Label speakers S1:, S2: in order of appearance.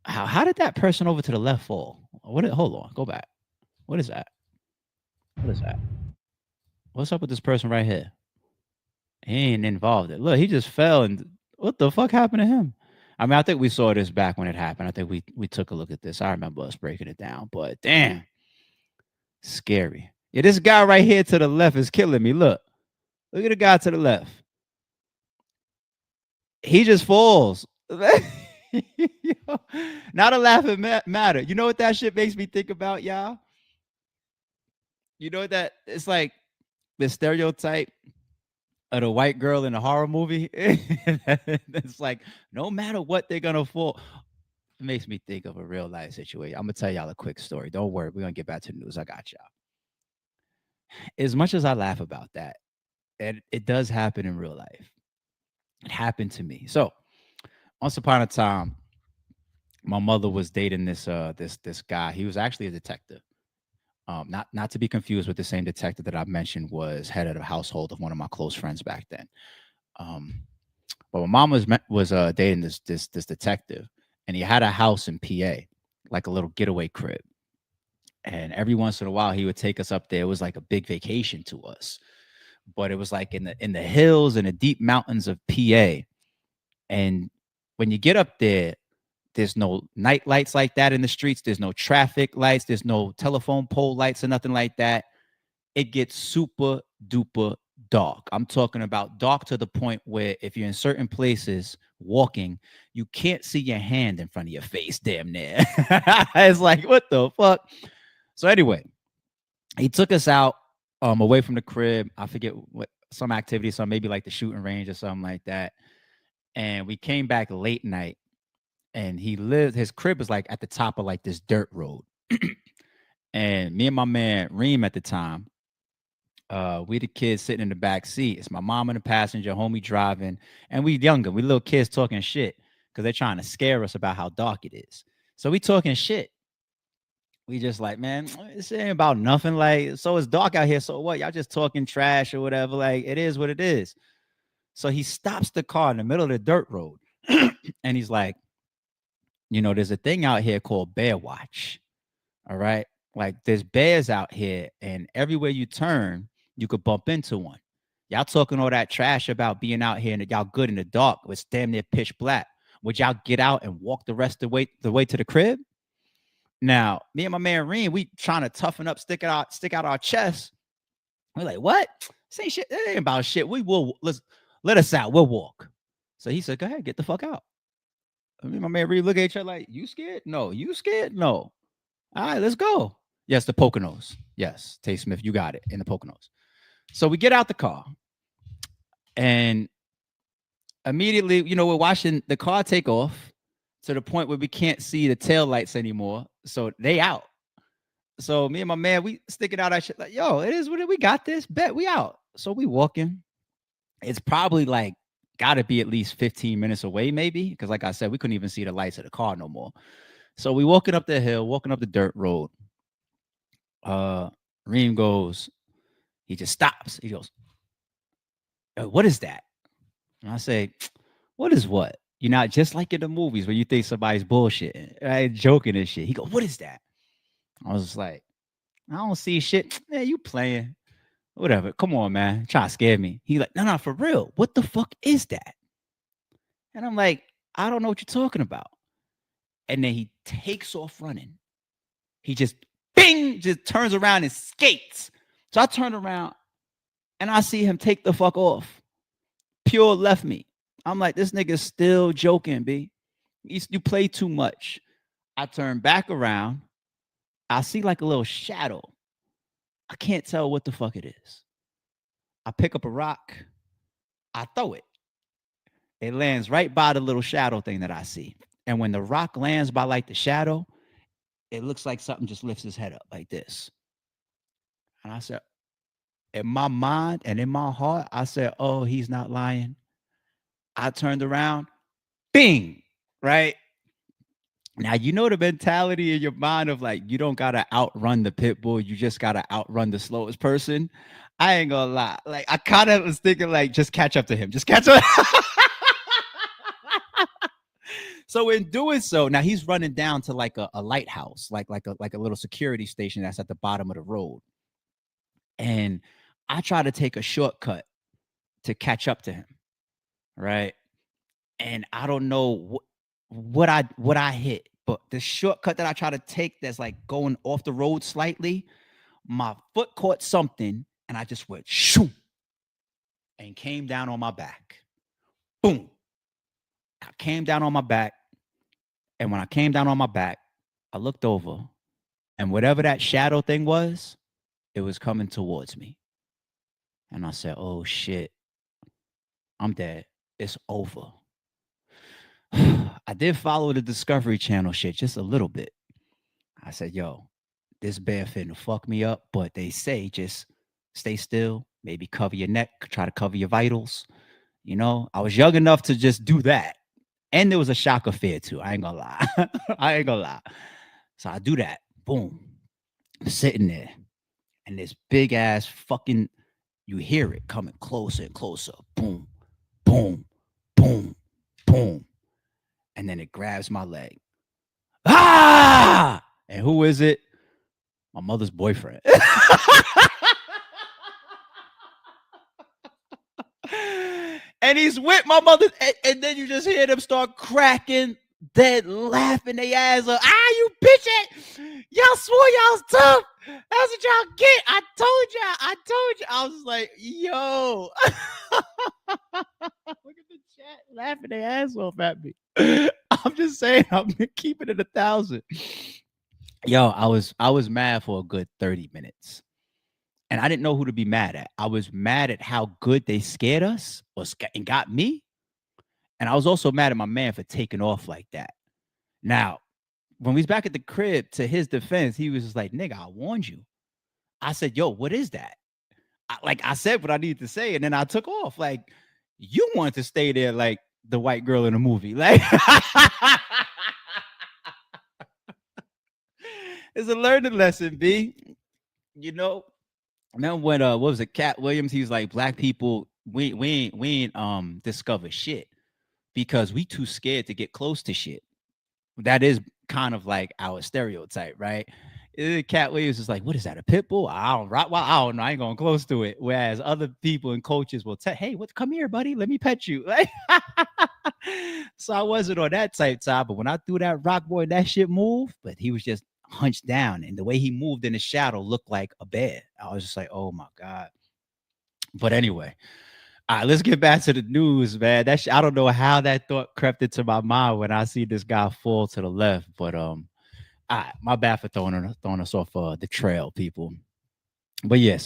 S1: How did that person over to the left fall? Hold on, go back. What is that? What is that? What's up with this person right here? He ain't involved. Look, he just fell, and what the fuck happened to him? I mean, I think we saw this back when it happened. I think we took a look at this. I remember us breaking it down, but damn, scary. Yeah, this guy right here to the left is killing me. Look at the guy to the left. He just falls. Not a laughing matter. You know what that shit makes me think about, y'all? You know that it's like the stereotype of the white girl in a horror movie. It's like no matter what they're gonna fall. It makes me think of a real life situation. I'm gonna tell y'all a quick story. Don't worry, we're gonna get back to the news. I got y'all. As much as I laugh about that, and it does happen in real life. It happened to me. So once upon a time, my mother was dating this guy. He was actually a detective. Not to be confused with the same detective that I mentioned was head of the household of one of my close friends back then. Um, but my mom was dating this detective, and he had a house in PA, like a little getaway crib. And every once in a while, he would take us up there. It was like a big vacation to us, but it was like in the hills and the deep mountains of PA. And when you get up there, there's no night lights like that in the streets. There's no traffic lights. There's no telephone pole lights or nothing like that. It gets super duper dark. I'm talking about dark to the point where if you're in certain places walking, you can't see your hand in front of your face, damn near. It's like, what the fuck? So anyway, he took us out away from the crib. I forget what some activity, so maybe like the shooting range or something like that. And we came back late night, and his crib is like at the top of like this dirt road. And me and my man Reem at the time, we the kids sitting in the back seat. It's my mom in the passenger, homie driving, and we younger, we little kids talking shit because they're trying to scare us about how dark it is. So we talking shit. We just like, man, this ain't about nothing. Like, so it's dark out here. So what? Y'all just talking trash or whatever. Like, it is what it is. So he stops the car in the middle of the dirt road, and he's like, there's a thing out here called Bear Watch. All right. Like there's bears out here, and everywhere you turn, you could bump into one. Y'all talking all that trash about being out here and y'all good in the dark. It's damn near pitch black. Would y'all get out and walk the rest of the way to the crib? Now, me and my man Reem, we trying to toughen up, stick out our chest. We're like, what? Say shit. It ain't about shit. Let us out. We'll walk. So he said, go ahead, get the fuck out. Me and my man Reem look at each other like, you scared? No. You scared? No. All right, let's go. Yes, the Poconos. Yes, Tay Smith, you got it in the Poconos. So we get out the car, and immediately, we're watching the car take off to the point where we can't see the tail lights anymore. So they out. So me and my man, we sticking out our shit like, yo, it is what we got this. Bet we out. So we walking. It's probably like got to be at least 15 minutes away, maybe. Because like I said, we couldn't even see the lights of the car no more. So we walking up the hill, walking up the dirt road. Reem goes, he just stops. He goes, what is that? And I say, what is what? Just like in the movies where you think somebody's bullshitting, right? Joking and shit. He goes, what is that? I was just like, I don't see shit. Man, you playing. Whatever. Come on, man. Try to scare me. He like, no, for real. What the fuck is that? And I'm like, I don't know what you're talking about. And then he takes off running. He just bing, just turns around and skates. So I turn around and I see him take the fuck off. Pure left me. I'm like, this nigga's still joking, B. You play too much. I turn back around. I see like a little shadow. I can't tell what the fuck it is. I pick up a rock. I throw it. It lands right by the little shadow thing that I see. And when the rock lands by like the shadow, it looks like something just lifts his head up like this. And I said, in my mind and in my heart, I said, oh, he's not lying. I turned around, bing, right? Now, the mentality in your mind of like, you don't got to outrun the pit bull. You just got to outrun the slowest person. I ain't gonna lie. Like, I kind of was thinking like, just catch up to him. Just catch up. So in doing so, now he's running down to like a lighthouse, like a little security station that's at the bottom of the road. And I try to take a shortcut to catch up to him, right? And I don't know what I hit, but the shortcut that I try to take that's like going off the road slightly, my foot caught something and I just went shoo and came down on my back. Boom. I came down on my back. And when I came down on my back, I looked over and whatever that shadow thing was, it was coming towards me. And I said, oh shit, I'm dead. It's over. I did follow the Discovery Channel shit just a little bit. I said, yo, this bear finna fuck me up, but they say just stay still, maybe cover your neck, try to cover your vitals. You know, I was young enough to just do that. And there was a shock of fear too. I ain't gonna lie. I ain't gonna lie. So I do that. Boom. I'm sitting there. And this big ass fucking, you hear it coming closer and closer. Boom, boom, boom, boom. And then it grabs my leg. Ah! And who is it? My mother's boyfriend. And he's with my mother. And then you just hear them start cracking, dead laughing their ass up. Ah, you bitch! Y'all swore y'all was tough. That's what y'all get. I told you. I was like, yo. Look at the chat laughing their ass off at me. I'm just saying, I'm keeping it 1,000. Yo, I was mad for a good 30 minutes. And I didn't know who to be mad at. I was mad at how good they scared us and got me. And I was also mad at my man for taking off like that. Now, when we was back at the crib, to his defense, he was just like, nigga, I warned you. I said, yo, what is that? I said what I needed to say, and then I took off. Like, you wanted to stay there like the white girl in the movie. Like, it's a learning lesson, B. You know, remember when what was it, Cat Williams? He was like, black people, we ain't discover shit because we too scared to get close to shit. That is kind of like our stereotype, right? Cat Williams is like, what is that, a pit bull? I don't know. I ain't going close to it. Whereas other people and coaches will tell, hey, come here, buddy. Let me pet you. Like, so I wasn't on that type time. But when I threw that rock boy, that shit moved, but he was just hunched down. And the way he moved in the shadow looked like a bear. I was just like, oh my God. But anyway, all right, let's get back to the news, man. I don't know how that thought crept into my mind when I see this guy fall to the left. But my bad for throwing us off the trail, people. But yes.